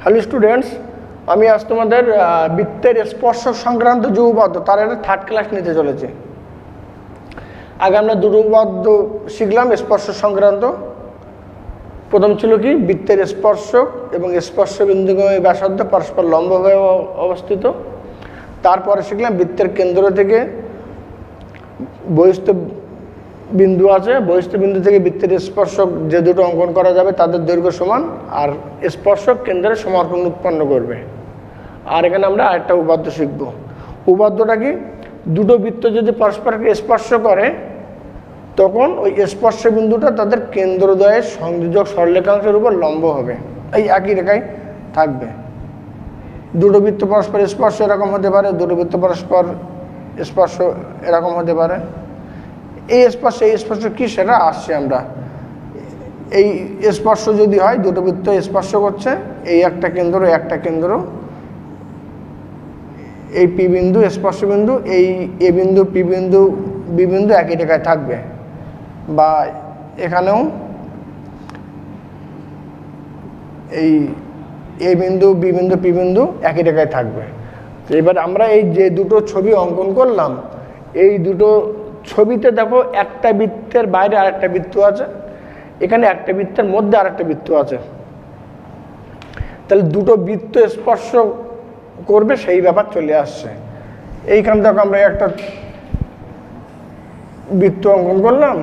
Hello students, আমি আজ তোমাদের বৃত্তের স্পর্শক সংক্রান্ত যে উপপাদ্য তার একটা থার্ড ক্লাস নিতে চলেছি। আগে আমরা দুটো উপপাদ্য শিখলাম স্পর্শ সংক্রান্ত। প্রথম ছিল কি, বৃত্তের স্পর্শক এবং স্পর্শ বিন্দুগমী ব্যাসার্ধ পরস্পর লম্বভাবে অবস্থিত। তারপরে শিখলাম বৃত্তের কেন্দ্র থেকে বহিস্থ বিন্দু আছে, বহিস্থ বিন্দু থেকে বৃত্তের স্পর্শক যে দুটো অঙ্কন করা যাবে তাদের দৈর্ঘ্য সমান, আর স্পর্শক কেন্দ্রে সমকোণ উৎপন্ন করবে। আর এখানে আমরা আরেকটা উপপাদ্য শিখব। উপপাদ্যটা কি, দুটো বৃত্ত যদি পরস্পরকে স্পর্শ করে তখন ওই স্পর্শ বিন্দুটা তাদের কেন্দ্রদ্বয়ের সংযোজক সরলরেখাংশের উপর লম্ব হবে, এই একই রেখায় থাকবে। দুটো বৃত্ত পরস্পর স্পর্শ এরকম হতে পারে, দুটো বৃত্ত পরস্পর স্পর্শ এরকম হতে পারে। এই স্পর্শ কি সেটা আসছে আমরা। এই স্পর্শ যদি হয়, দুটো বৃত্ত স্পর্শ করছে, এই একটা কেন্দ্র, এই পি বিন্দু স্পর্শ বিন্দু, এই এ বিন্দু পি বিন্দু বি বিন্দু একই রেখায় থাকবে, বা এখানেও এই এ বিন্দু বি বিন্দু পি বিন্দু একই রেখায় থাকবে। তো এবার আমরা এই যে দুটো ছবি অঙ্কন করলাম, এই দুটো ছবিতে দেখো একটা বৃত্তের বাইরে আরেকটা বৃত্ত আছে, এখানে একটা বৃত্তের মধ্যে আরেকটা বৃত্ত আছে। তাহলে দুটো বৃত্ত স্পর্শ করবে সেই ব্যাপার চলে আসছে। এইখান থেকে আমরা একটা বৃত্ত অঙ্কন করলাম,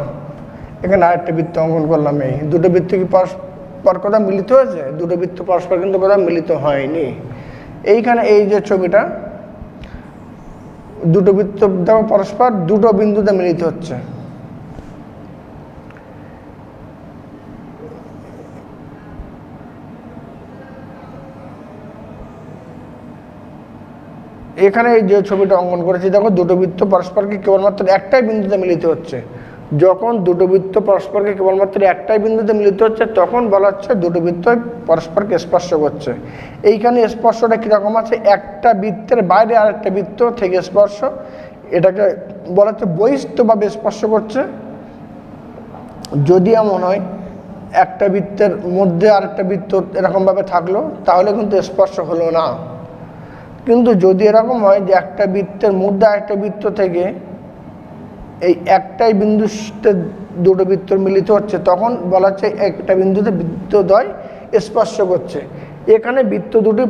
এখানে আরেকটা বৃত্ত অঙ্কন করলাম। এই দুটো বৃত্ত কি পরস্পর কোথাও মিলিত হয়েছে? দুটো বৃত্ত পরস্পর কিন্তু কোথাও মিলিত হয়নি। এইখানে এই যে ছবিটা, দুটো বৃত্ত দেখো পরস্পর দুটো বিন্দুতে মিলিত হচ্ছে। এখানে এই যে ছবিটা অঙ্কন করেছি দেখো, দুটো বৃত্ত পরস্পরকে কেবলমাত্র একটাই বিন্দুতে মিলিত হচ্ছে। যখন দুটো বৃত্ত পরস্পরকে কেবলমাত্র একটাই বিন্দুতে মিলিত হচ্ছে তখন বলা হচ্ছে দুটো বৃত্ত পরস্পরকে স্পর্শ করছে। এইখানে স্পর্শটা কীরকম আছে, একটা বৃত্তের বাইরে আরেকটা বৃত্ত থেকে স্পর্শ, এটাকে বলা হচ্ছে বহিস্থভাবে স্পর্শ করছে। যদি এমন হয় একটা বৃত্তের মধ্যে আরেকটা বৃত্ত এরকমভাবে থাকলো তাহলে কিন্তু স্পর্শ হলো না। কিন্তু যদি এরকম হয় যে একটা বৃত্তের মধ্যে আরেকটা বৃত্ত থেকে এই একটাই বিন্দুতে দুটো বৃত্ত মিলিত হচ্ছে তখন বলা হচ্ছে একটা বিন্দুতে বৃত্তদ্বয় স্পর্শ করছে। এখানে বৃত্ত দুটি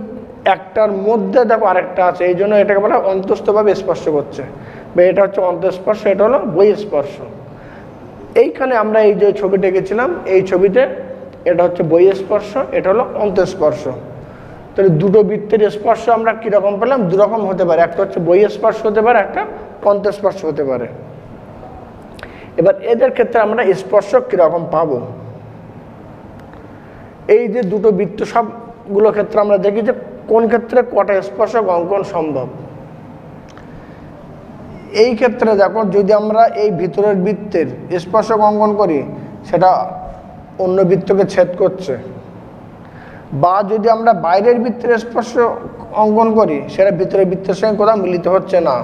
একটার মধ্যে দেখো আরেকটা আছে, এই জন্য এটাকে বলা হয় অন্তস্থভাবে স্পর্শ করছে, বা এটা হচ্ছে অন্তঃস্পর্শ, এটা হলো বহিঃস্পর্শ। এইখানে আমরা এই যে ছবিটা এঁকেছিলাম, এই ছবিতে এটা হচ্ছে বহিঃস্পর্শ, এটা হলো অন্তঃস্পর্শ। তাহলে দুটো বৃত্তের স্পর্শ আমরা কীরকম পেলাম? দুরকম হতে পারে, একটা হচ্ছে বহিঃস্পর্শ হতে পারে, একটা অন্তঃস্পর্শ হতে পারে। এবার এদের ক্ষেত্রে আমরা স্পর্শক কীরকম পাবো? এই যে দুটো বৃত্ত সবগুলো ক্ষেত্রে আমরা দেখি যে কোন ক্ষেত্রে কটা স্পর্শক অঙ্কন সম্ভব। এই ক্ষেত্রে দেখো, যদি আমরা এই ভিতরের বৃত্তের স্পর্শক অঙ্কন করি সেটা অন্য বৃত্তকে ছেদ করছে, বা যদি আমরা বাইরের বৃত্তের স্পর্শ অঙ্কন করি সেটা ভিতরের বৃত্তের সঙ্গে কোথাও মিলিত হচ্ছে না,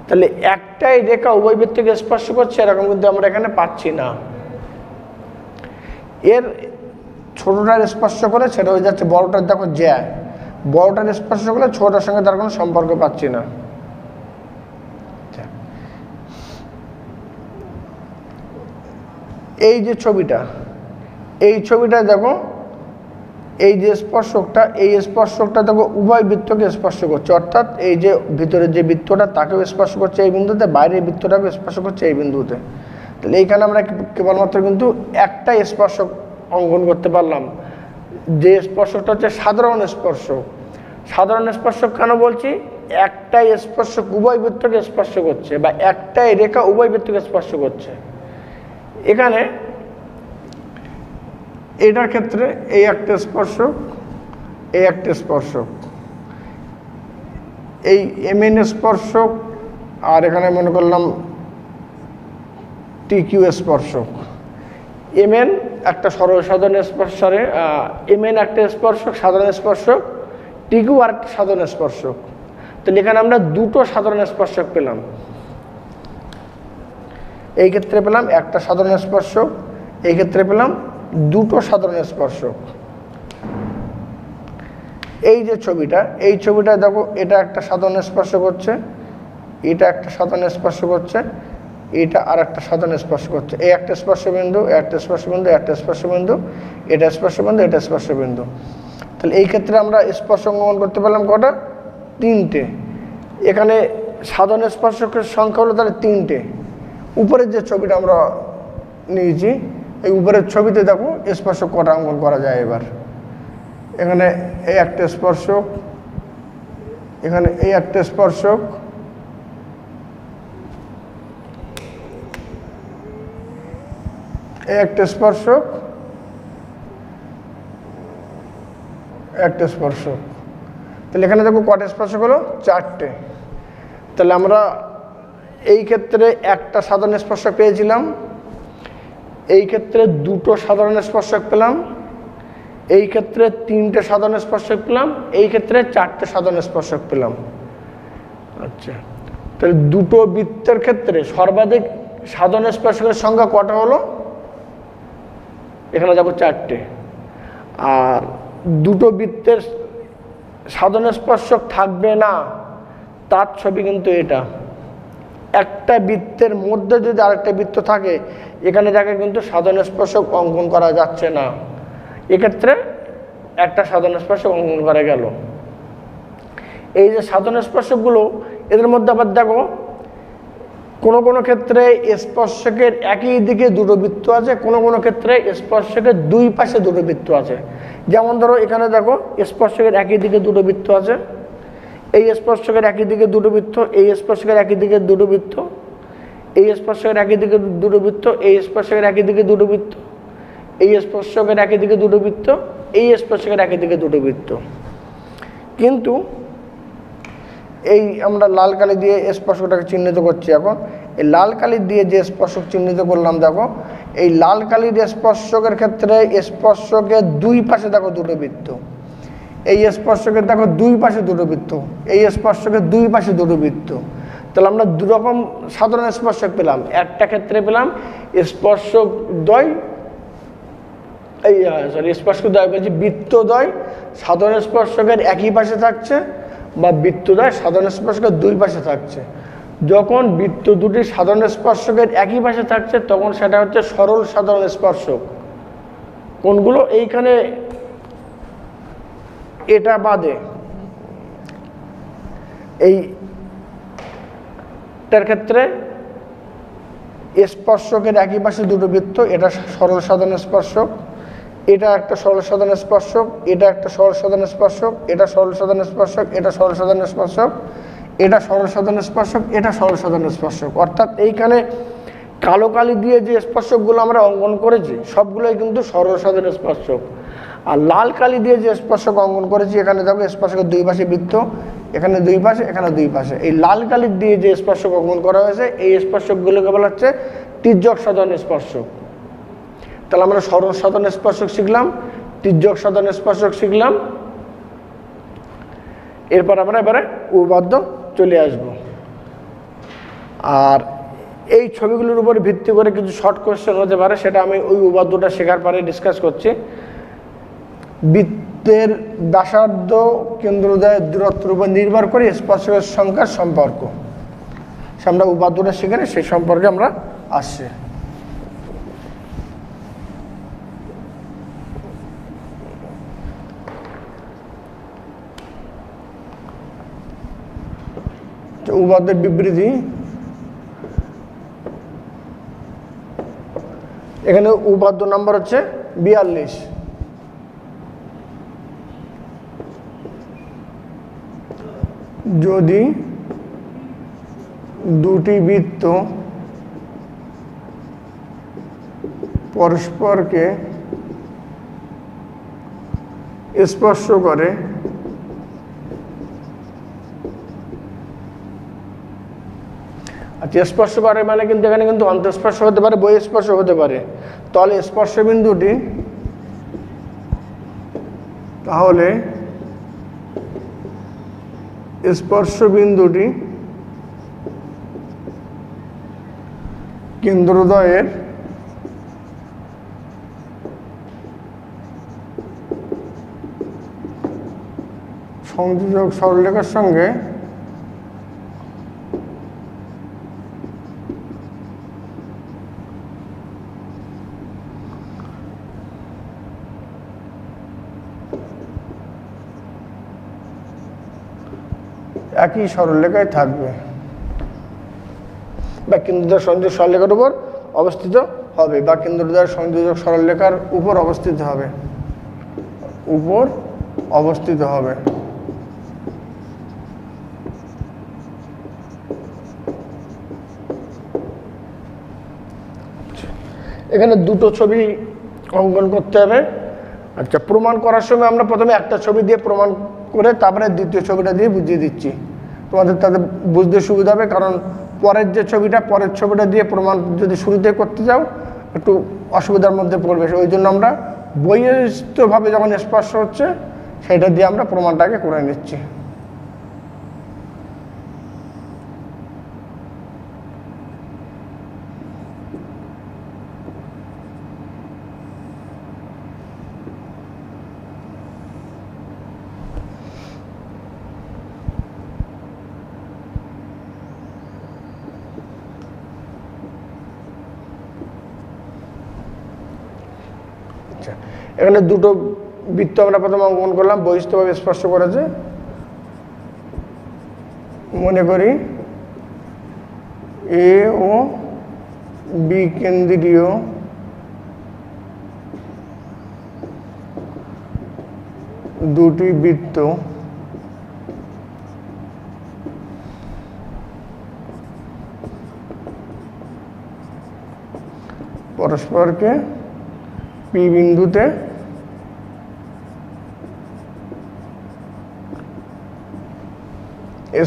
তাহলে একটাই রেখা উভয় বৃত্তকে স্পর্শ করছে এরকম কিন্তু আমরা এখানে পাচ্ছি না। এর ছোটটার স্পর্শ করে সেটা হয়ে যাচ্ছে বড়টার, দেখো জ্যা, বড়টার স্পর্শ করলে ছোটটার সঙ্গে তার কোনো সম্পর্ক পাচ্ছি না। এই যে ছবিটা, এই ছবিটা দেখো, এই যে স্পর্শকটা, এই স্পর্শকটা দেখো উভয় বৃত্তকে স্পর্শ করছে, অর্থাৎ এই যে ভিতরের যে বৃত্তটা তাকেও স্পর্শ করছে এই বিন্দুতে, বাইরের বৃত্তটাকেও স্পর্শ করছে এই বিন্দুতে। তাহলে এইখানে আমরা কেবলমাত্র কিন্তু একটাই স্পর্শক অঙ্কন করতে পারলাম, যে স্পর্শকটা হচ্ছে সাধারণ স্পর্শক। সাধারণ স্পর্শক কেন বলছি? একটাই স্পর্শক উভয় বৃত্তকে স্পর্শ করছে, বা একটাই রেখা উভয় বৃত্তকে স্পর্শ করছে। এখানে এটার ক্ষেত্রে এই একটা স্পর্শক, এই একটা স্পর্শক, এই এমএন স্পর্শক, আর এখানে মনে করলাম টিকিউ স্পর্শক। এমএন একটা সাধারণ স্পর্শরে, এমএন একটা স্পর্শক সাধারণ স্পর্শক, টিকিউ আর একটা সাধারণ স্পর্শক। তাহলে এখানে আমরা দুটো সাধারণ স্পর্শক পেলাম। এই ক্ষেত্রে পেলাম একটা সাধারণ স্পর্শক, এই ক্ষেত্রে পেলাম দুটো সাধারণ স্পর্শক। এই যে ছবিটা, এই ছবিটা দেখো, এটা একটা সাধারণ স্পর্শ করছে, এটা একটা সাধারণ স্পর্শ করছে, এটা আর একটা সাধারণ স্পর্শ করছে। এই একটা স্পর্শবিন্দু, একটা স্পর্শবিন্দু, একটা স্পর্শবিন্দু, এটা স্পর্শবিন্দু, এটা স্পর্শবিন্দু। তাহলে এই ক্ষেত্রে আমরা স্পর্শ অঙ্কন করতে পারলাম কটা? 3টে। এখানে সাধারণ স্পর্শকের সংখ্যা হলো তাহলে 3টে। উপরের যে ছবিটা আমরা নিয়েছি, এই উপরের ছবিতে দেখো স্পর্শক কটা অঙ্কন করা যায়। এবার এখানে এই একটা স্পর্শক, এখানে এই একটা স্পর্শক, এই একটা স্পর্শক, একটা স্পর্শক। তাহলে এখানে দেখো কটা স্পর্শক হলো? 4টে। তাহলে আমরা এই ক্ষেত্রে একটা সাধারণ স্পর্শক পেয়েছিলাম, এই ক্ষেত্রে 2টো সাধারণ স্পর্শক পেলাম, এই ক্ষেত্রে 3টে সাধারণ স্পর্শক পেলাম, এই ক্ষেত্রে 4টে সাধারণ স্পর্শক পেলাম। আচ্ছা, তাহলে 2টো বৃত্তের ক্ষেত্রে সর্বাধিক সাধারণ স্পর্শকের সংখ্যা কটা হলো? এখানে যাবো 4টে। আর 2টো বৃত্তের সাধারণ স্পর্শক থাকবে না তার ছবি কিন্তু এটা। একটা বৃত্তের মধ্যে যদি আরেকটা বৃত্ত থাকে, এখানে যাকে কিন্তু সাধারণ স্পর্শক অঙ্কন করা যাচ্ছে না। এক্ষেত্রে একটা সাধারণ স্পর্শক অঙ্কন করা গেল। এই যে সাধারণ স্পর্শকগুলো, এদের মধ্যে আবার দেখো কোনো কোনো ক্ষেত্রে স্পর্শকের একই দিকে 2টো বৃত্ত আছে, কোনো কোনো ক্ষেত্রে স্পর্শকের 2 পাশে 2টো বৃত্ত আছে। যেমন ধরো এখানে দেখো স্পর্শকের একই দিকে 2টো বৃত্ত আছে, এই স্পর্শকের একই দিকে 2টো বৃত্ত, এই স্পর্শকের একই দিকে 2টো বৃত্ত, এই স্পর্শকের একই দিকে 2টো বৃত্ত, এই স্পর্শকের একই দিকে 2টো বৃত্ত, এই স্পর্শকের একই দিকে 2টো বৃত্ত, এই স্পর্শকের একই দিকে 2টো বৃত্ত। কিন্তু এই আমরা লাল কালি দিয়ে স্পর্শকটাকে চিহ্নিত করছি। এখন এই লাল কালি দিয়ে যে স্পর্শক চিহ্নিত করলাম, দেখো এই লাল কালির স্পর্শকের ক্ষেত্রে স্পর্শকের 2 পাশে দেখো 2টো বৃত্ত, এই স্পর্শকের দেখো 2 পাশে 2টো বৃত্ত, এই স্পর্শকের 2 পাশে 2টো বৃত্ত। তাহলে আমরা 2 রকম সাধারণ স্পর্শক পেলাম। একটা ক্ষেত্রে পেলাম স্পর্শক দ্বয়, স্পর্শক দ্বয় বলছি বৃত্তদ্বয় সাধারণ স্পর্শকের একই পাশে থাকছে, বা বৃত্তদ্বয় সাধারণ স্পর্শকের 2 পাশে থাকছে। যখন বৃত্ত দুটি সাধারণ স্পর্শকের একই পাশে থাকছে তখন সেটা হচ্ছে সরল সাধারণ স্পর্শক। কোনগুলো? এইখানে এটা বাদে এইটার ক্ষেত্রে স্পর্শকের একই পাশে 2টো বৃত্ত, এটা সরল সাধারণ স্পর্শক, এটা একটা সরল সাধারণ স্পর্শক, এটা একটা সরল সাধারণ স্পর্শক, এটা সরল সাধারণ স্পর্শক, এটা সরল সাধারণ স্পর্শক, এটা সরল সাধারণ স্পর্শক, এটা সরল সাধারণ স্পর্শক। অর্থাৎ এইখানে কালো কালি দিয়ে যে স্পর্শকগুলো আমরা অঙ্কন করেছি সবগুলোই কিন্তু সরল সাধারণ স্পর্শক। আর লাল কালি দিয়ে যে স্পর্শক অঙ্কন করেছি, এখানে দেখো স্পর্শকের 2 পাশে বৃত্ত, এখানে 2 পাশে, এখানে 2 পাশে। এই লাল কালি দিয়ে যে স্পর্শক অঙ্কন করা হয়েছে এই স্পর্শকগুলোকে বলা হচ্ছে তির্যক সাধারণ স্পর্শক। তাহলে আমরা সরল সাধারণ স্পর্শক শিখলাম, তির্যক সাধারণ স্পর্শক শিখলাম। এরপর আমরা এবারে উপপাদ্য চলে আসব। আর এই ছবিগুলোর উপর ভিত্তি করে কিছু শর্ট কোয়েশ্চেন হতে পারে, সেটা আমি ওই উপপাদ্যটা শেখার পরে ডিসকাস করছি। বৃত্তের ব্যাসার্ধ কেন্দ্রোদয়ের দূরত্বের উপর নির্ভর করে স্পর্শকের সংখ্যার সম্পর্ক, আমরা উপপাদ্যটা শিখে সেই সম্পর্কে আমরা আসছি। উপপাদ্যের বিবৃতি, এখানে উপপাদ্য নাম্বার হচ্ছে 42। যদি দুটি বৃত্ত পরস্পরকে স্পর্শ করে আচ্ছা, স্পর্শ করে মানে কিন্তু এখানে কিন্তু অন্তঃস্পর্শ হতে পারে, বহিঃস্পর্শ হতে পারে। তাহলে স্পর্শ বিন্দুটি, তাহলে স্পর্শ বিন্দুটি কেন্দ্রদ্বয়ের সংযোজক সরলরেখার সঙ্গে একই সরলরেখায় থাকবে বা কেন্দ্র দ্বারা সংযোজক সরলরেখার উপর অবস্থিত হবে বা কেন্দ্র দ্বারা সংযোজক সরলরেখার উপর অবস্থিত হবে এখানে দুটো ছবি অঙ্কন করতে হবে। আচ্ছা, প্রমাণ করার সময় আমরা প্রথমে একটা ছবি দিয়ে প্রমাণ করে তারপরে দ্বিতীয় ছবিটা দিয়ে বুঝিয়ে দিচ্ছি, তোমাদের তাদের বুঝতে সুবিধা হবে। কারণ পরের ছবিটা দিয়ে প্রমাণ যদি শুরুতে করতে যাও একটু অসুবিধার মধ্যে পড়বে, ওই জন্য আমরা বহিস্থভাবে যখন স্পর্শ হচ্ছে সেটা দিয়ে আমরা প্রমাণটাকে করে নিচ্ছি। এখানে দুটো বৃত্ত আমরা প্রথমে অঙ্কন করলাম, বহিস্থভাবে স্পর্শ করেছে। মনে করি এ ও বি কেন্দ্রীয় দুটি বৃত্ত পরস্পরকে পি বিন্দুতে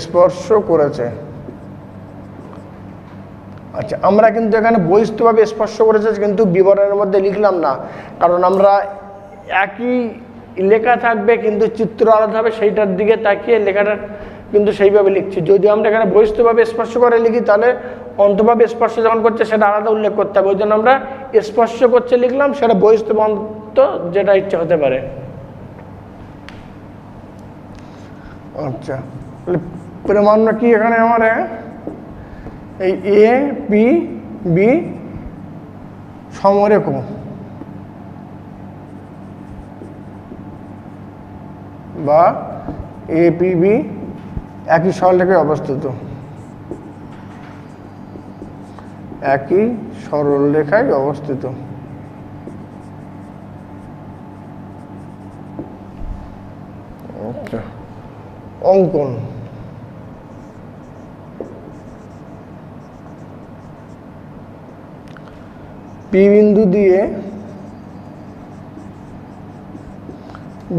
স্পর্শ করেছে। আচ্ছা, আমরা কিন্তু এখানে বহিস্থভাবে স্পর্শ করেছে কিন্তু বিবরণের মধ্যে লিখলাম না, কারণ আমরা একই লেখা থাকবে কিন্তু চিত্র আলাদা হবে, সেইটার দিকে তাকিয়ে লেখাটা কিন্তু সেইভাবে লিখছি। যদি আমরা এখানে বহিস্থভাবে স্পর্শ করে লিখি তাহলে অন্তভাবে স্পর্শ যখন করছে সেটা আলাদা উল্লেখ করতে হবে, ওই জন্য আমরা স্পর্শ করছে লিখলাম, সেটা বহিস্থ অন্ত যেটা ইচ্ছা হতে পারে। আচ্ছা, প্রমাণ কি এখানে আমার এই এ পি বি সমরেখ বা এ পি বি একই সরলরেখায় অবস্থিত, একই সরলরেখায় অবস্থিত। আচ্ছা, অঙ্কন। পি বিন্দু দিয়ে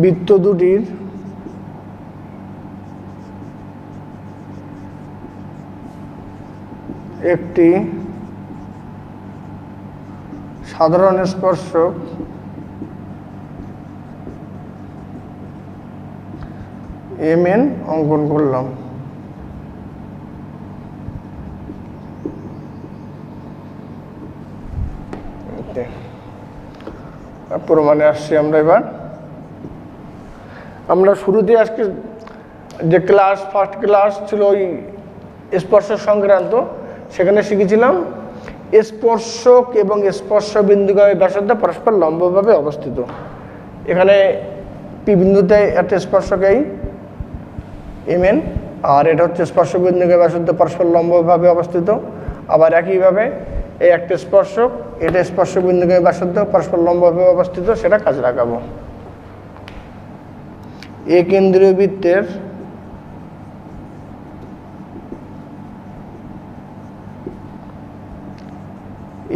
বৃত্ত দুটির একটি সাধারণ স্পর্শক MN অঙ্কন করলাম। প্রমাণে আসছি আমরা এবার। আমরা শুরুতে আজকে যে ফার্স্ট ক্লাস ছিল ওই স্পর্শ সংক্রান্ত, সেখানে শিখেছিলাম স্পর্শক এবং স্পর্শ বিন্দুগামী ব্যাসার্ধ পরস্পর লম্বভাবে অবস্থিত। এখানে পি বিন্দুতে একটা স্পর্শক এই MN, আর এটা হচ্ছে স্পর্শ বিন্দুগামী ব্যাসার্ধ পরস্পর লম্বভাবে অবস্থিত। আবার একইভাবে এই একটা স্পর্শক, এটা স্পর্শ বিন্দুগামী ব্যাসার্ধ পরস্পর লম্বভাবে অবস্থিত, সেটা কাজে লাগাবো। এ কেন্দ্রীয় বৃত্তের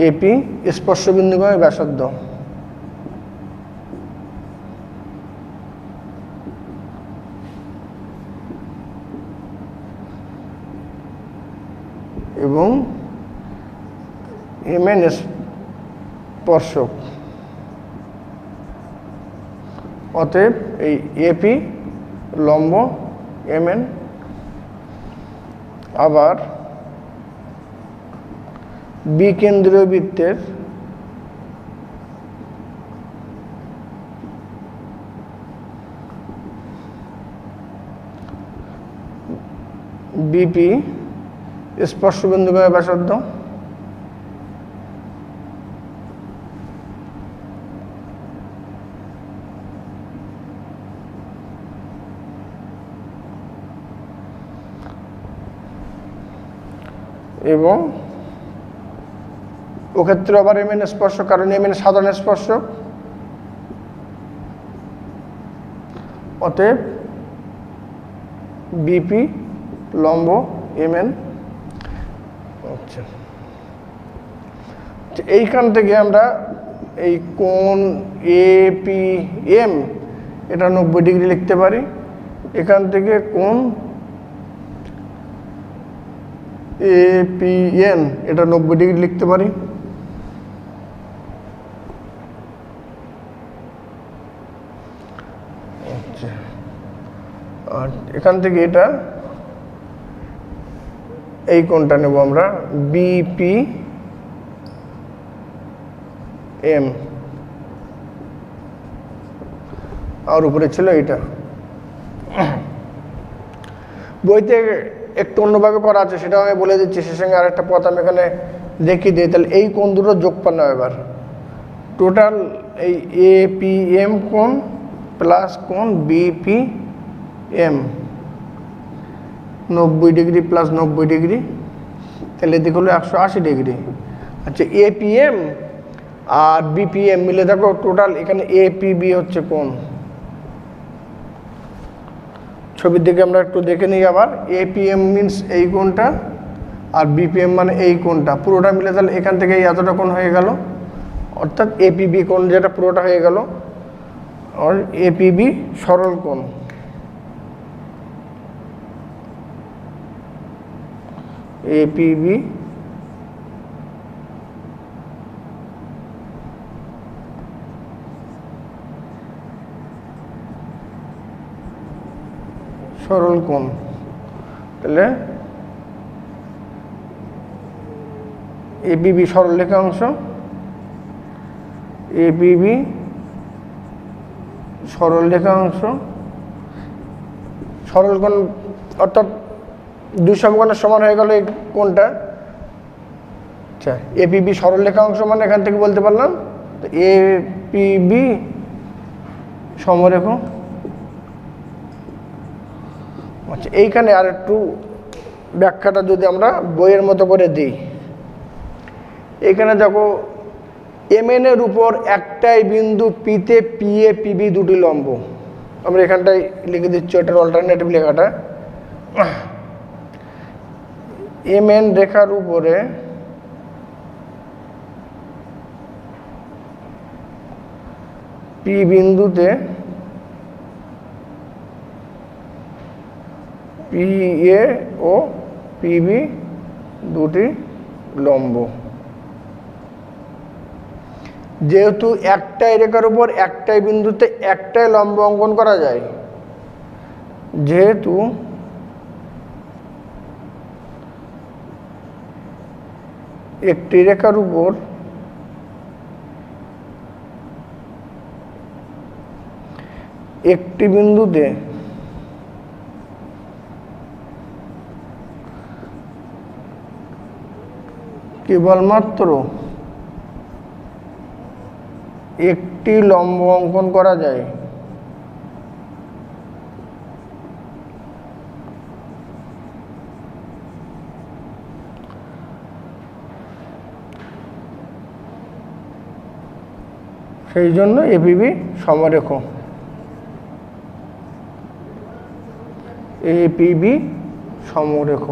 এপি স্পর্শ বিন্দুগামী ব্যাসার্ধ এবং MN স্পর্শক। অতএব এই এপি লম্ব MN, আবার বি কেন্দ্রীয় বৃত্তের বিপি স্পর্শবিন্দুগামী ব্যাসার্ধ এবং ও ক্ষেত্রে আবার এমএন স্পর্শক, কারণ এমএন সাধারণ স্পর্শক, অতএব বিপি লম্ব এমএন। আচ্ছা, এইখান থেকে আমরা এই কোণ এপিএম এটা 90 ডিগ্রি লিখতে পারি। এখান থেকে কোণ এপিএন এটা 90 ডিগ্রি লিখতে পারি। আচ্ছা, আর এখান থেকে এটা এই কোণটা নেব আমরা বিপি এম, আর উপরে ছিল এটা। বইতে একটু অন্যভাবে করা আছে, সেটাও আমি বলে দিচ্ছি। সে সঙ্গে আরেকটা পথ আমি এখানে দেখিয়ে দিই। তাহলে এই কোণ দুটো যোগফল নাও এবার। টোটাল এই এপিএম কোণ প্লাস কোণ বিপিএম 90 ডিগ্রি প্লাস 90 ডিগ্রি, তাহলে এদিক হলো 180 ডিগ্রি। আচ্ছা, এপিএম আর বিপিএম মিলে দেখো টোটাল এখানে এপিবি হচ্ছে কোণ। ছবির দিকে আমরা একটু দেখে নিই আবার। এপিএম মিনস এই কোণটা, আর বিপিএম মানে এই কোণটা, পুরোটা মিলে তাহলে এখান থেকে এতটা কোণ হয়ে গেল, অর্থাৎ এপিবি কোণ যেটা পুরোটা হয়ে গেল। আর এপিবি সরল কোণ, এপিবি সরল কোণ। তাহলে এপিবি সরল রেখাংশ, এপিবি সরল রেখাংশ, সরল কোণ অর্থাৎ দুই সমকোণের সমান হয়ে গেল এই কোণটা। আচ্ছা, এপিবি সরল রেখাংশ মানে এখান থেকে বলতে পারলাম এপিবি সমরেখ। আচ্ছা, এইখানে আর একটু ব্যাখ্যাটা যদি আমরা বইয়ের মতো করে দিই। এখানে দেখো এমএন এর উপর একটাই বিন্দু পিতে পিএ পিবি দুটি লম্ব। আমরা এখানটায় লিখে দিচ্ছি ওটার অল্টারনেটিভ লেখাটা। এমএন রেখার উপরে পি বিন্দুতে পিএ ও পিবি দুটি লম্ব। যেহেতু একটাই রেখার উপর একটাই বিন্দুতে একটাই লম্ব অঙ্কন করা যায়, যেহেতু একটি রেখার উপর একটি বিন্দুতে কেবলমাত্র একটি লম্ব অঙ্কন করা যায়, সেই জন্য এপিবি সমরেখ। এপিবি সমরেখ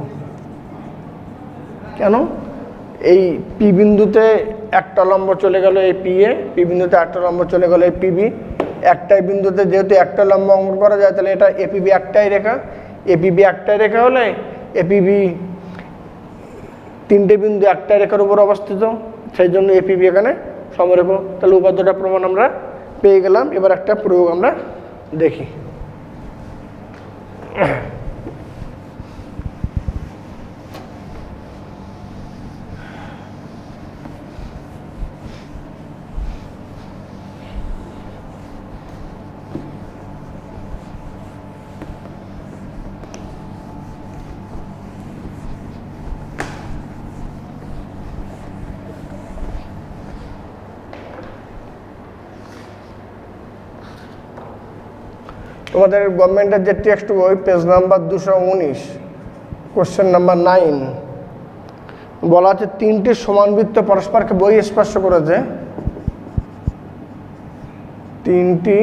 কেন? এই পি বিন্দুতে একটা লম্ব চলে গেল এই পিএ, পি বিন্দুতে একটা লম্ব চলে গেল এই পিবি। একটাই বিন্দুতে যেহেতু একটা লম্ব অঙ্কন করা যায়, তাহলে এটা এপিবি একটাই রেখা। এপিবি একটাই রেখা হলে এপিবি তিনটে বিন্দু একটা রেখার উপর অবস্থিত, সেই জন্য এপিবি এখানে সমরেখ। তাহলে উপাদ্যটা প্রমাণ আমরা পেয়ে গেলাম। এবার একটা প্রয়োগ আমরা দেখি। তোমাদের গভর্নমেন্টের যে টেক্সট বই পেজ নাম্বার 219 কোশ্চেন নাম্বার 9 বলা আছে তিনটি সমান বৃত্ত পরস্পরকে বহিঃস্পর্শ করেছে। তিনটি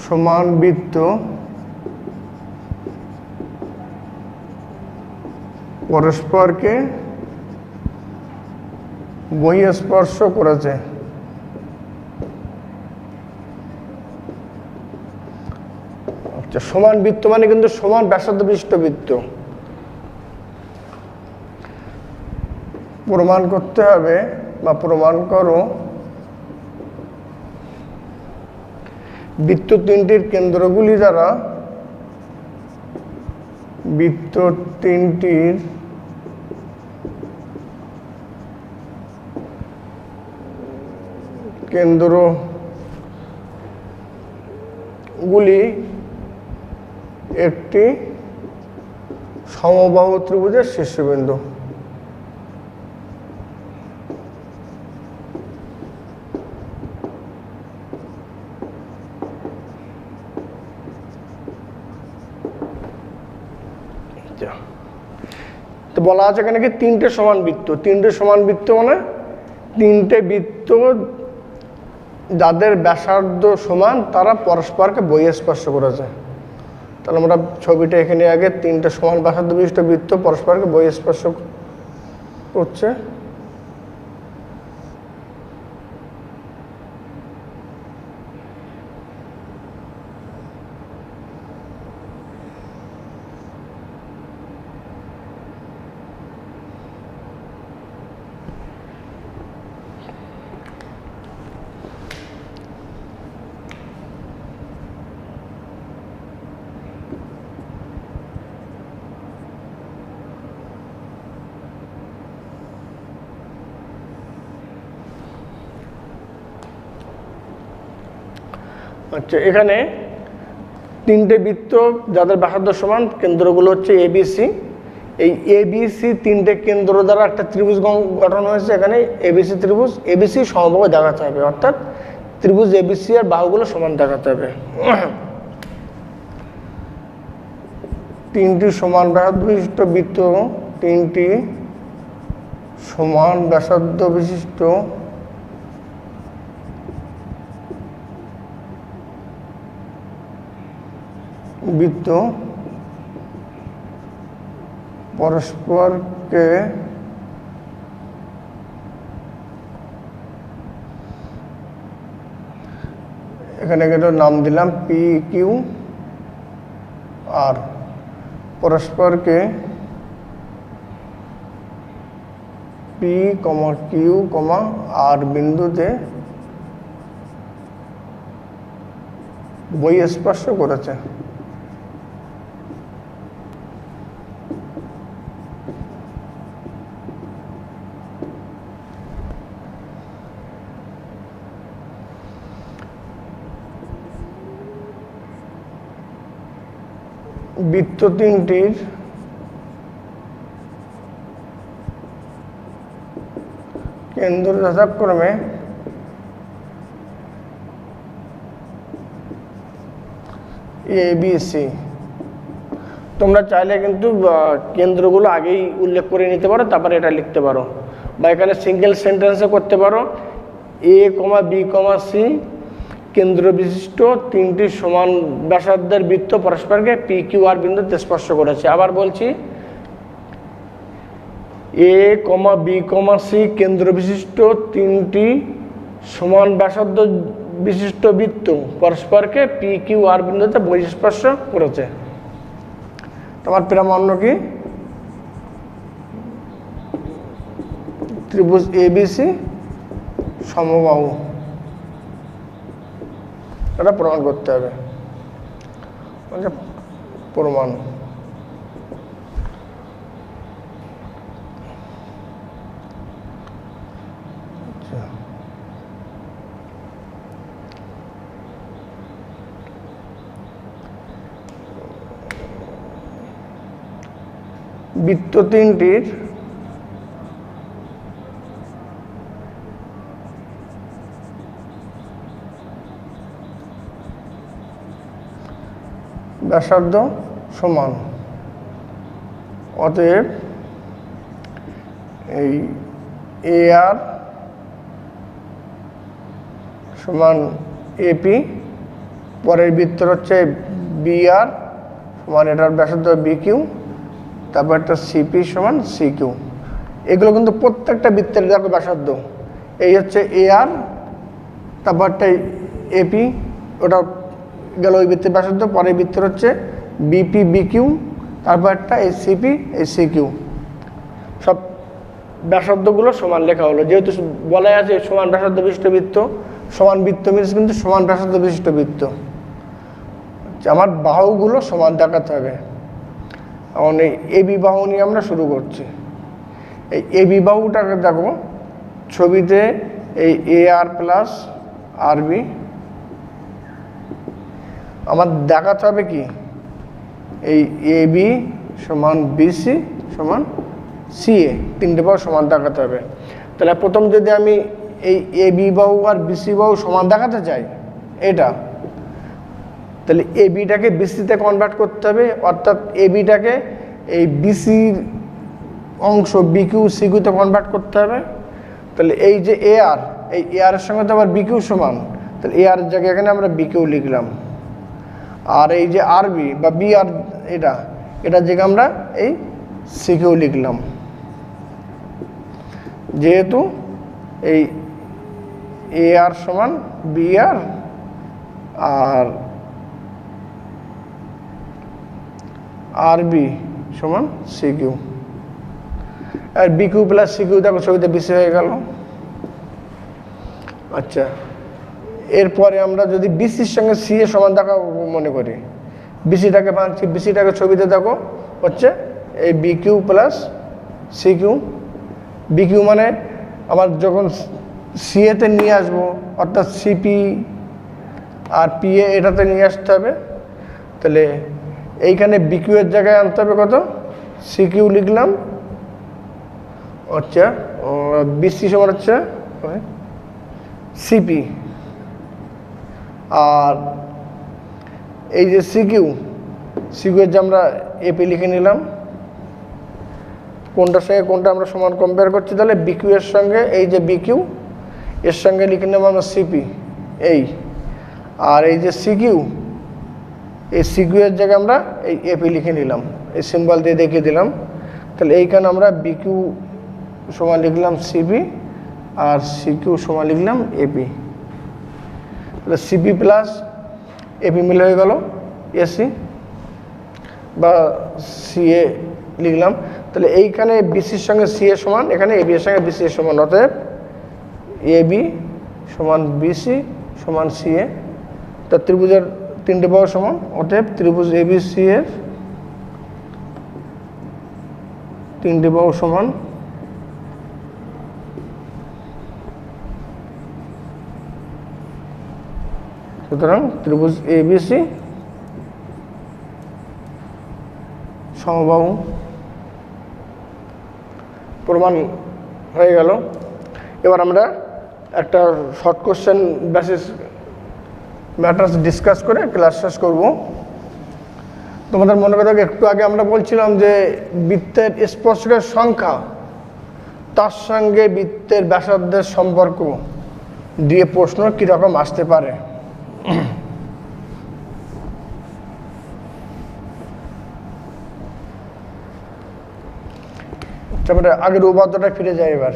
সমান বৃত্ত পরস্পরকে বহিঃস্পর্শ করেছে। আচ্ছা, সমান বৃত্ত মানে কিন্তু সমান ব্যাসার্ধ বিশিষ্ট বৃত্ত। প্রমাণ করতে হবে বা প্রমাণ করো বৃত্ত তিনটির কেন্দ্রগুলি দ্বারা বৃত্ত তিনটির কেন্দ্রগুলি একটি সমবাহু ত্রিভুজের শীর্ষবিন্দু। তো বলা আছে এখানে কি তিনটে সমান বৃত্ত। তিনটে সমান বৃত্ত মানে তিনটে বৃত্ত যাদের ব্যাসার্ধ সমান তারা পরস্পরকে বহিঃস্পর্শ করেছে। তাহলে আমরা ছবিটা এখানে আগে তিনটে সমান ব্যাসার্ধ বিশিষ্ট বৃত্ত পরস্পরকে বহিঃস্পর্শ করছে। আচ্ছা, এখানে তিনটে বৃত্ত যাদের ব্যাসার্ধ সমান, কেন্দ্রগুলো হচ্ছে এবিসি। এই এবিসি তিনটে কেন্দ্র দ্বারা একটা ত্রিভুজ গঠন হয়েছে। এখানে এবিসি ত্রিভুজ, এবিসি সমবাহু দেখাতে হবে, অর্থাৎ ত্রিভুজ এবিসি আর বাহুগুলো সমান দেখাতে হবে। তিনটি সমান ব্যাসার্ধ বিশিষ্ট বৃত্ত, তিনটি সমান ব্যাসার্ধ বিশিষ্ট বৃত্ত পরস্পরকে এখানে নাম দিলাম পি কিউ আর, পরস্পরকে পি কিউ আর বিন্দুতে বহিঃস্পর্শ করেছে। বৃত্ত তিনটির কেন্দ্র যথাক্রমে এবিসি। তোমরা চাইলে কিন্তু কেন্দ্রগুলো আগেই উল্লেখ করে নিতে পারো, তারপরে এটা লিখতে পারো, বা এখানে সিঙ্গেল সেন্টেন্সে করতে পারো। এ কমা বি কমা সি কেন্দ্র বিশিষ্ট তিনটি সমান ব্যাসার্ধের বৃত্ত পরস্পরকে পি কিউ আর বিন্দুতে স্পর্শ করেছে। আবার বলছি, এ কমা বি কমা সি কেন্দ্র বিশিষ্ট তিনটি সমান ব্যাসার্ধ বিশিষ্ট বৃত্ত পরস্পরকে পি কিউ আর বিন্দুতে বহিঃস্পর্শ করেছে। তোমার প্রামাণ্য কি? ত্রিভুজ এবিসি সমবাহু। এটা প্রমাণ করতে হবে। প্রমাণ বৃত্ত তিনটির ব্যাসার্ধ সমান, অতএব এই AR সমান AP, পরের বৃত্তর হচ্ছে BR সমান এটার ব্যাসার্ধ BQ, তারপর একটা CP সমান CQ। এগুলো কিন্তু প্রত্যেকটা বৃত্তের দেখো ব্যাসার্ধ। এই হচ্ছে AR, তারপরটা AP, ওটা গেল ওই বৃত্তের ব্যাসার্ধ, পরের বৃত্তের হচ্ছে BP BQ, তারপর একটা এই CP এই CQ। সব ব্যাসার্ধগুলো সমান লেখা হলো, যেহেতু বলাই আছে সমান ব্যাসার্ধ বিশিষ্ট বৃত্ত। সমান বৃত্ত মিনস কিন্তু সমান ব্যাসার্ধ বিশিষ্ট বৃত্ত। আমার বাহুগুলো সমান দেখাতে হবে। এখন এই AB বাহু নিয়ে আমরা শুরু করছি। এই AB বাহুটাকে দেখো ছবিতে এই AR প্লাস RB, আমার দেখাতে হবে কি এই AB সমান BC সমান CA, তিনটে বাহু সমান দেখাতে হবে। তাহলে প্রথম যদি আমি এই AB বাহু আর BC বাহু সমান দেখাতে চাই এটা, তাহলে ABটাকে BCতে কনভার্ট করতে হবে, অর্থাৎ ABটাকে এই BCর অংশ BQ CQতে কনভার্ট করতে হবে। তাহলে এই যে AR, এই AR এর সঙ্গে তো আবার BQ সমান, তাহলে AR এর জায়গায় এখানে আমরা BQ লিখলাম। আর এই যে RB বা BR এটার জায়গায় আমরা এই CQ লিখলাম। যেহেতু এই AR সমান BR আর RB সমান CQ, আর BQ প্লাস CQ দেখো ছবিতে বেশি হয়ে গেল। আচ্ছা, এরপরে আমরা যদি BCর সঙ্গে CA সমান দেখা মনে করি, BCটাকে ভাঙছি, BCটাকে ছবিতে দেখো হচ্ছে এই BQ প্লাস CQ। BQ মানে আমার যখন CAতে নিয়ে আসবো, অর্থাৎ CP আর PA এটাতে নিয়ে আসতে হবে। তাহলে এইখানে BQ এর জায়গায় আনতে হবে কত, CQ লিখলাম, আচ্ছা BC সমান হচ্ছে CP, আর এই যে CQ এর যে আমরা AP লিখে নিলাম। কোনটার সঙ্গে কোনটা আমরা সমান কম্পেয়ার করছি, তাহলে BQ এর সঙ্গে এই যে BQ এর সঙ্গে লিখে নেব আমরা CP এই, আর এই যে CQ এই CQ এর জায়গায় আমরা এই AP লিখে নিলাম, এই সিম্বল দিয়ে দেখিয়ে দিলাম। তাহলে এইখানে আমরা BQ সমান লিখলাম CP আর CQ সমান লিখলাম AP। তাহলে CP প্লাস AP মিলে হয়ে গেল AC বা CA লিখলাম। তাহলে এইখানে BCর সঙ্গে CA সমান, এখানে AB এর সঙ্গে BC এর সমান, অতএব AB সমান BC সমান CA। তা ত্রিভুজের তিনটে বাহু সমান, অতএব ত্রিভুজ ABC এর তিনটে বাহু সমান। সুতরাং ত্রিভুজ ABC সমবাহু প্রমাণ হয়ে গেল। এবার আমরা একটা short question basis matters discuss করে ক্লাস শেষ করব। তোমাদের মনে কথা একটু আগে আমরা বলছিলাম যে বৃত্তের স্পর্শকের সংখ্যা তার সঙ্গে বৃত্তের ব্যাসার্ধের সম্পর্ক দিয়ে প্রশ্ন কীরকম আসতে পারে। তারপরে আগের উপাত্তটায় ফিরে যায় এবার।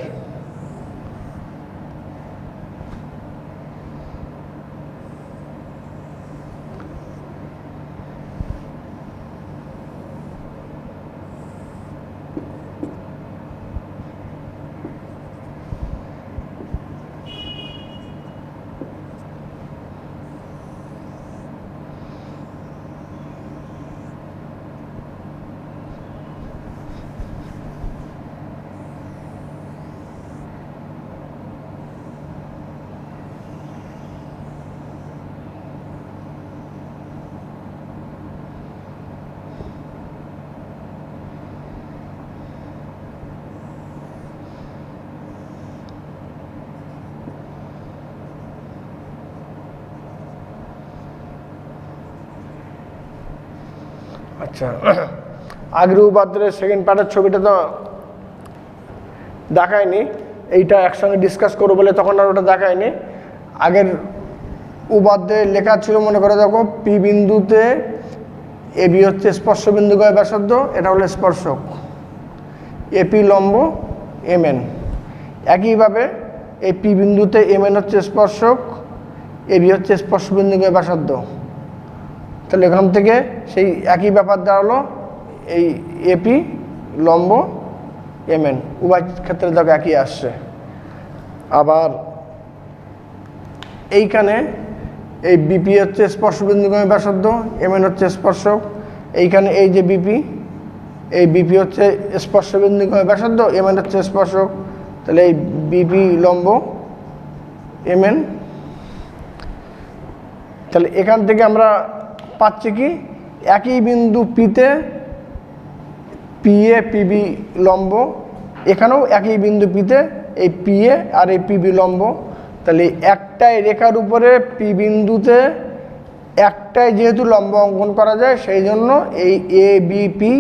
আচ্ছা, আগের উপাত্তের সেকেন্ড পার্টের ছবিটা তো দেখায়নি, এইটা একসঙ্গে ডিসকাস করবো বলে তখন আর ওটা দেখায়নি। আগের উপাত্তে লেখা ছিল, মনে করে দেখো, পি বিন্দুতে এবি হচ্ছে স্পর্শ বিন্দুদ্বয় ব্যাসার্ধ, এটা হলো স্পর্শক, এপি লম্ব এমএন। একইভাবে এই পি বিন্দুতে এমএন হচ্ছে স্পর্শক, এবি হচ্ছে স্পর্শ বিন্দুদ্বয় ব্যাসার্ধ। তাহলে এখান থেকে সেই একই ব্যাপার দাঁড়ালো, এই এপি লম্ব এমএন উভয় ক্ষেত্রে দেখো একই আসছে। আবার এইখানে এই বিপি হচ্ছে স্পর্শ বিন্দুগামী ব্যাসার্ধ, এমএন হচ্ছে স্পর্শক। এইখানে এই যে বিপি, এই বিপি হচ্ছে স্পর্শ বিন্দুগামী ব্যাসার্ধ, এমএন হচ্ছে স্পর্শক। তাহলে এই বিপি লম্ব এমএন। তাহলে এখান থেকে আমরা পাচ্ছি কি, একই বিন্দু পিতে পিএ পিবি লম্ব, এখানেও একই বিন্দু পিতে এই পিএ আর এই পিবি লম্ব। তাহলে একটাই রেখার উপরে পি বিন্দুতে একটাই যেহেতু লম্ব অঙ্কন করা যায়, সেই জন্য এই এ বিপি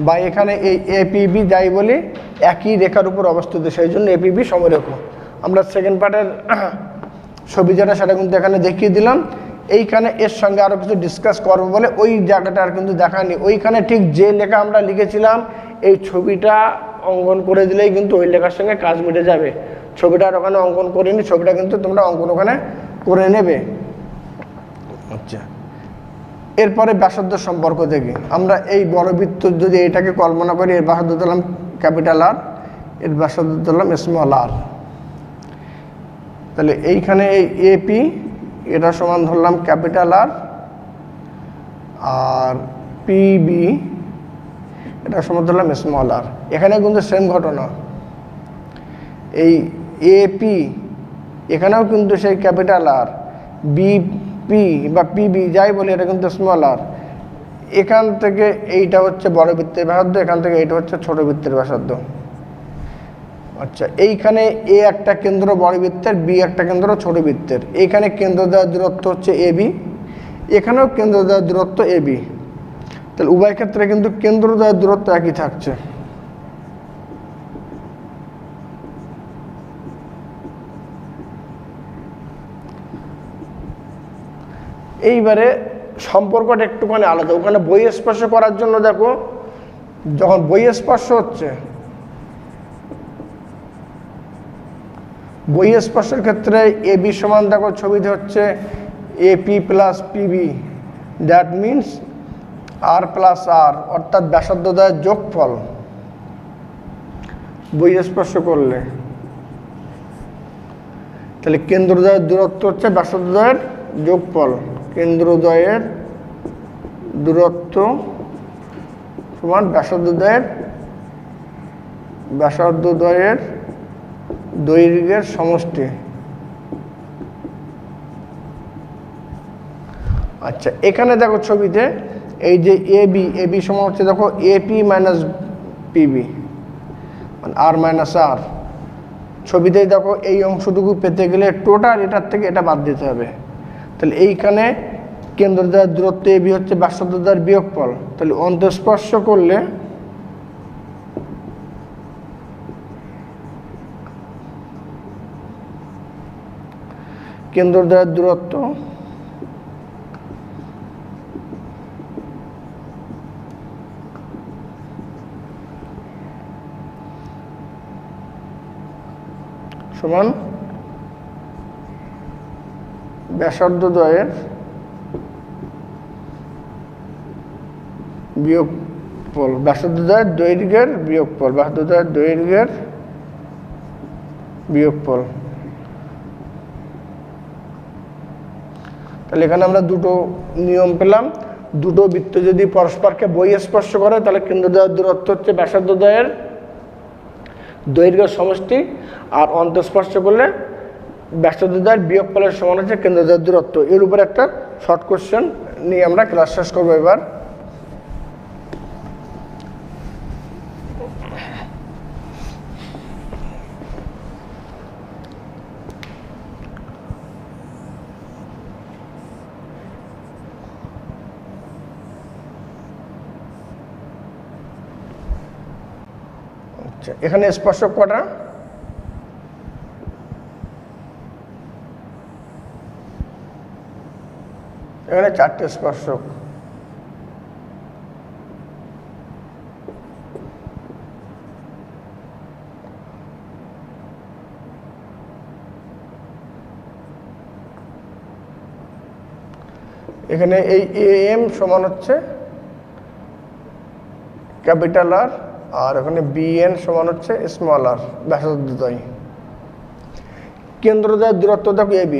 বা এখানে এই এপিবি যাই বলি, একই রেখার উপর অবস্থিত, সেই জন্য এপিবি সমরেখ। আমরা সেকেন্ড পার্টের ছবি যেটা সেটা কিন্তু এখানে দেখিয়ে দিলাম। এইখানে এর সঙ্গে আরও কিছু ডিসকাস করবো বলে ওই জায়গাটা আর কিন্তু দেখায়নি। ওইখানে ঠিক যে লেখা আমরা লিখেছিলাম, এই ছবিটা অঙ্কন করে দিলেই কিন্তু ওই লেখার সঙ্গে কাজ মিটে যাবে। ছবিটা আর ওখানে অঙ্কন করিনি, ছবিটা কিন্তু তোমরা অঙ্কন ওখানে করে নেবে। আচ্ছা, এরপরে ব্যাসার্ধ সম্পর্ক দেখি আমরা। এই বর্গবৃত্ত যদি এটাকে কল্পনা করি, এর ব্যাসার্ধ ধরলাম ক্যাপিটাল আর, এর ব্যাসার্ধ ধরলাম স্মল আর। তাহলে এইখানে এই এপি এটা সমান ধরলাম ক্যাপিটাল আর, আর পিবি এটা সমান ধরলাম স্মল আর। এখানে কিন্তু সেম ঘটনা, এই এপি এখানেও কিন্তু সেই ক্যাপিটাল আর, বিপি বা পিবি যাই বলি এটা কিন্তু স্মল আর। এখান থেকে এইটা হচ্ছে বড় বৃত্তের ব্যাসার্ধ, এখান থেকে এইটা হচ্ছে ছোট বৃত্তের ব্যাসার্ধ। আচ্ছা, এইখানে এ একটা কেন্দ্র বড় বৃত্তের, বি একটা কেন্দ্র ছোট বৃত্তের। এইখানে কেন্দ্র দেওয়ার দূরত্ব হচ্ছে এবি, এখানেও কেন্দ্র দেওয়ার দূরত্ব এবি। তাহলে উভয় ক্ষেত্রে কিন্তু কেন্দ্র দেওয়ার দূরত্ব একই থাকছে। এইবারে সম্পর্কটা একটুখানি আলাদা। ওখানে বহিঃস্পর্শ করার জন্য দেখো, যখন বহিঃস্পর্শ হচ্ছে, বহিঃস্পর্শের ক্ষেত্রে এবি সমান দেখো ছবিতে হচ্ছে AP plus PB, that means R plus R, অর্থাৎ ব্যাসার্ধদ্বয়ের যোগফল বহিঃস্পর্শ করলে। তাহলে কেন্দ্রদ্বয়ের দূরত্ব হচ্ছে ব্যাসার্ধদ্বয়ের যোগফল, কেন্দ্রদ্বয়ের দূরত্ব সমান ব্যাসার্ধদ্বয়ের দৈর্ঘ্যের সমষ্টি। আচ্ছা, এখানে দেখো ছবিতে এই যে এবি সমান হচ্ছে দেখো এপি মাইনাস পিবি আর মাইনাস আর। ছবিতেই দেখো এই অংশটুকু পেতে গেলে টোটাল এটার থেকে এটা বাদ দিতে হবে। তাহলে এইখানে কেন্দ্রদ্বয়ের দূরত্ব এবি হচ্ছে ব্যাসার্ধদ্বয়ের বিয়োগফল। তাহলে অন্তঃস্পর্শ করলে কেন্দ্রদ্বয়ের দূরত্ব সমান ব্যাসার্ধদ্বয়ের বিয়োগফল, ব্যাসার্ধদ্বয়ের দৈর্ঘ্যের বিয়োগফল, ব্যাসার্ধদ্বয়ের দৈর্ঘ্যের বিয়োগফল। তাহলে এখানে আমরা দুটো নিয়ম পেলাম। দুটো বৃত্ত যদি পরস্পরকে বহিঃস্পর্শ করে, তাহলে কেন্দ্রদ্বয়ের দূরত্ব হচ্ছে ব্যাসার্ধদ্বয়ের দৈর্ঘ্যের সমষ্টি, আর অন্তঃস্পর্শ করলে ব্যাসার্ধদ্বয়ের বিয়োগফলের সমান হচ্ছে কেন্দ্রদ্বয়ের দূরত্ব। এর উপর একটা শর্ট কোশ্চেন নিয়ে আমরা ক্লাস শেষ করবো এবার। আচ্ছা, এখানে স্পর্শক কটা? এখানে 4টে স্পর্শক। এখানে এই AM সমান হচ্ছে ক্যাপিটাল আর, আর এখানে BN সমান হচ্ছে স্মল আর, ব্যাসার্ধদ্বয়। কেন্দ্রদ্বয়ের দূরত্ব দেখো AB,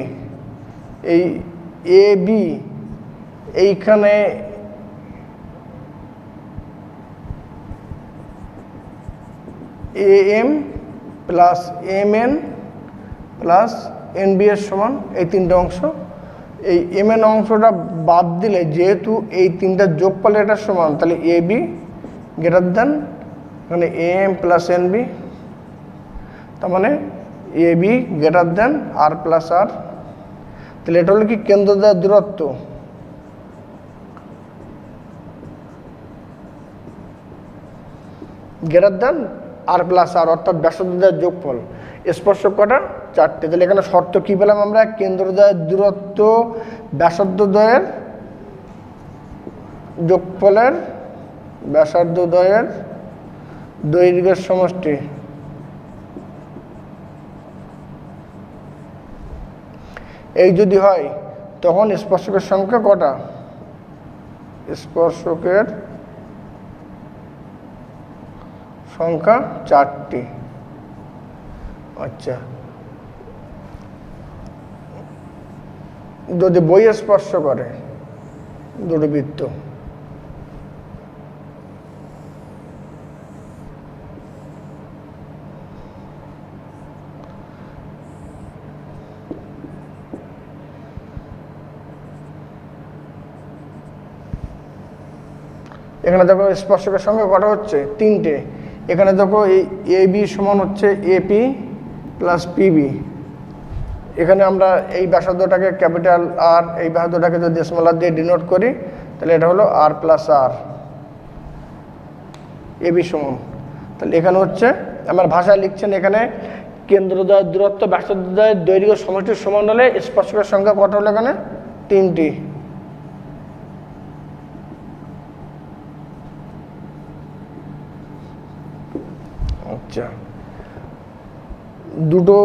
এই AB এইখানে AM plus MN plus NB এর সমান এই 3টে অংশ। এই MN অংশটা বাদ দিলে যেহেতু এই 3টার যোগফল এটার সমান, তাহলে AB গ্রেটার দেন এখানে AM প্লাস NB, তার মানে AB greater than R plus R। তাহলে এটা হলো কি কেন্দ্রদ্বয়ের দূরত্ব। Greater than R plus R, অর্থাৎ ব্যাসার্ধদ্বয়ের যোগফল। স্পর্শক কটা? 4টে। তাহলে এখানে শর্ত কি পেলাম আমরা? কেন্দ্রদ্বয়ের দূরত্ব ব্যাসার্ধদ্বয়ের যোগফলের ব্যাসার্ধদ্বয়ের দৈর্ঘ্যের সমষ্টি। এই যদি হয় তখন স্পর্শকের সংখ্যা কটা? স্পর্শকের সংখ্যা 4টি। আচ্ছা, যদি বহিঃ স্পর্শ করে দুটো বৃত্ত, এখানে দেখো স্পর্শকের সংখ্যা কটা হচ্ছে? 3টে। এখানে দেখো এই AB সমান হচ্ছে AP প্লাস PB। এখানে আমরা এই ব্যাসার্ধটাকে ক্যাপিটাল আর, এই ব্যাসার্ধটাকে যদি স্মল আর দিয়ে ডিনোট করি তাহলে এটা হলো R প্লাস R, AB সমান। তাহলে এখানে হচ্ছে আমার ভাষায় লিখছেন, এখানে কেন্দ্রদ্বয়ের দূরত্ব ব্যাসার্ধদ্বয়ের দৈর্ঘ্য সমষ্টির সমান হলে স্পর্শকের সংখ্যা কটা হলো? এখানে 3টি। আচ্ছা, দুটো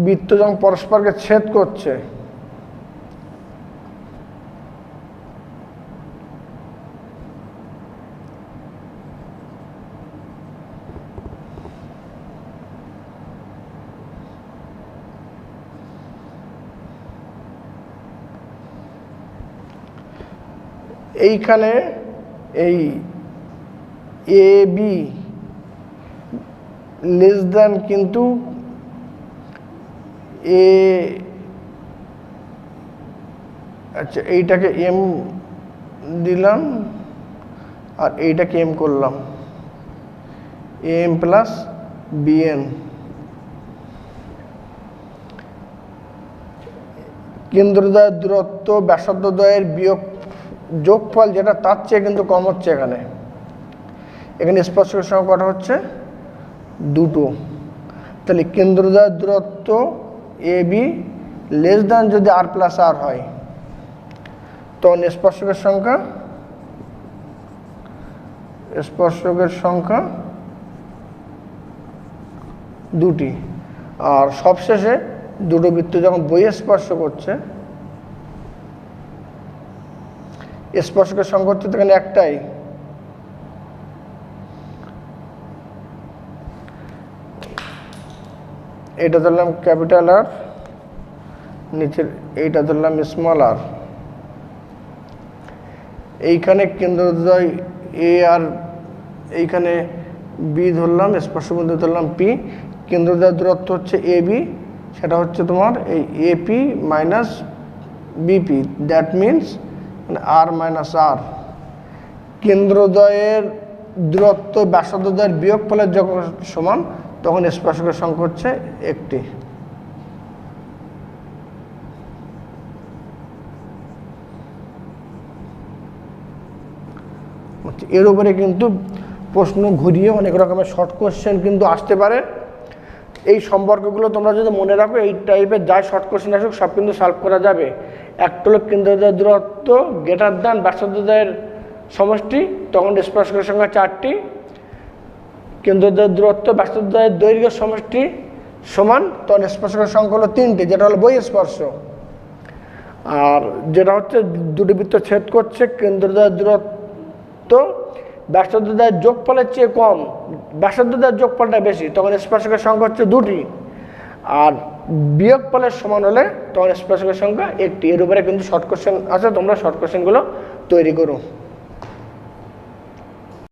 বৃত্ত যখন পরস্পরকে ছেদ করছে, এইখানে এই AB লেস দেন, কিন্তু আচ্ছা এইটাকে M দিলাম আর এইটাকে M করলাম, AM প্লাস BN। কেন্দ্রদ্বয়ের দূরত্ব ব্যাসার্ধদ্বয়ের যোগফল যেটা তার চেয়ে কিন্তু কম হচ্ছে। এখানে স্পর্শকের সংখ্যা কটা হচ্ছে? 2টো। তাহলে কেন্দ্রদ্বয়ের দূরত্ব AB লেস দেন যদি R প্লাস R হয়, তখন স্পর্শকের সংখ্যা 2টি। আর সবশেষে দুটো বৃত্ত যখন বহিঃ স্পর্শ করছে, স্পর্শকের সংখ্যা হচ্ছে এখানে একটাই। এটা ধরলাম ক্যাপিটাল আর, নিচের এইটা ধরলাম স্মল আর। এইখানে কেন্দ্রদ্বয় A আর এইখানে B ধরলাম, স্পর্শবিন্দু ধরলাম P। কেন্দ্রদ্বয়ের দূরত্ব হচ্ছে AB, সেটা হচ্ছে তোমার এই AP minus BP, that means R minus R। কেন্দ্রদ্বয়ের দূরত্ব ব্যাসার্ধদ্বয়ের বিয়োগফলের যখন সমান, তখন স্পর্শকের সংখ্যা হচ্ছে 1টি। এর উপরে কিন্তু প্রশ্ন ঘুরিয়ে অনেক রকমের শর্ট কোশ্চেন কিন্তু আসতে পারে। এই সম্পর্কগুলো তোমরা যদি মনে রাখো, এই টাইপের যা শর্ট কোশ্চেন আসুক সব কিন্তু সলভ করা যাবে। একটা হলো কেন্দ্রদ্বয়ের দূরত্ব গ্রেটার দ্যান ব্যাসার্ধদ্বয়ের সমষ্টি, তখন স্পর্শকের সংখ্যা 4টি। কেন্দ্রদ্বয়ের দূরত্ব ব্যাসার্ধদ্বয়ের দৈর্ঘ্যের সমষ্টি সমান, তখন স্পর্শকের সংখ্যা হলো 3টি, যেটা হলো বহিঃস্পর্শ। আর যেটা হচ্ছে দুটি বৃত্ত ছেদ করছে, কেন্দ্রদ্বয়ের দূরত্ব ব্যাসার্ধদ্বয়ের যোগফলের চেয়ে কম, ব্যাসার্ধদ্বয়ের যোগফলটা বেশি, তখন স্পর্শকের সংখ্যা হচ্ছে 2টি। আর বিয়োগফলের সমান হলে তখন স্পর্শকের সংখ্যা 1টি। এর উপরে কিন্তু শর্ট কোশ্চেন আছে, তোমরা শর্ট কোশ্চেনগুলো তৈরি করো।